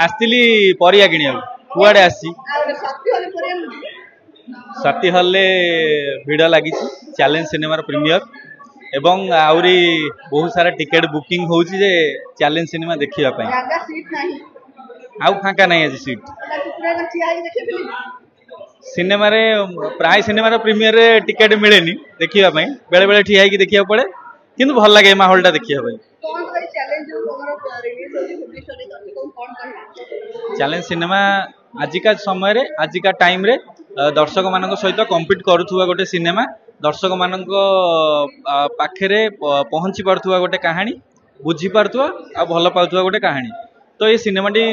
आसती परिया किणा कुआडे आसी साथी हल भिड़ लगी चैलेंज सिनेमार प्रीमियर एवं आउरी बहुत सारा टिकेट बुकिंग हो चैलेंज सिनेमा देखा आउ फांका नहीं आज सीट सिनेमा रे प्राय सिनेमार प्रीमियर रे टिकेट मिले देखा बेले बेले ठिया देखा पड़े किंतु भल लगे माहौल टा देखा चैलेंज सिनेमा आजिका समय रे आजिका टाइम रे दर्शक मान सहित कम्पिट करुवा गोटे सिनेमा दर्शक मान पाखे पहुँची पार्थुवा गोटे कहानी बुझी पार्थुवा आ भल पाउथुवा गोटे कहानी तो ये सिनेमाटी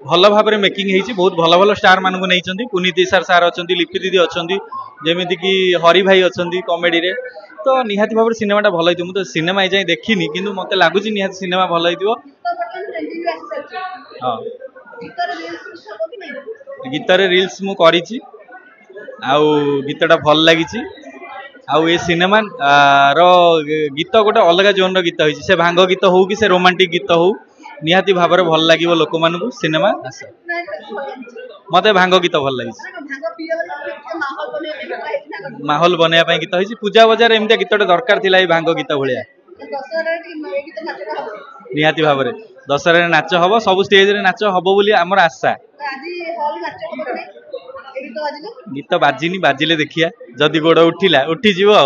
भल भाव में मेकिंग होती बहुत भल भल स्टार मानक नहीं पुनीत ईसार सार अच्छा लिपि दीदी अच्छा जमीती कि हरि भाई अच्छा कमेडी रे तो निहाती भाव सिनेमाटा भल होती मुझे सिनेमा जाए देखनी कि मत लगुच निहाती सिनेमा भल हो गीतर रिल्स मु करिछि आउ गीतटा भल लगी आउ ये सिनेमा रो गीत गोटे अलग जोन रो गीत होइछि से भांग गीत हो कि से रोमांटिक गीत हो निहाती भाव में भल लगे लोक मान सिनेमा मत भांग गीत भल लगी माहौल बनवाई गीत होइछि पूजा बजार एमती गीतटे दरकार थिला भांग गीत भाया निहाती भाव में दशहरा नाच हम सब स्टेज रे नाच हम बोली आमर आशा गीत बाजिनी बाजिले देखिया जदि गोड़ उठिला उठी जीव आ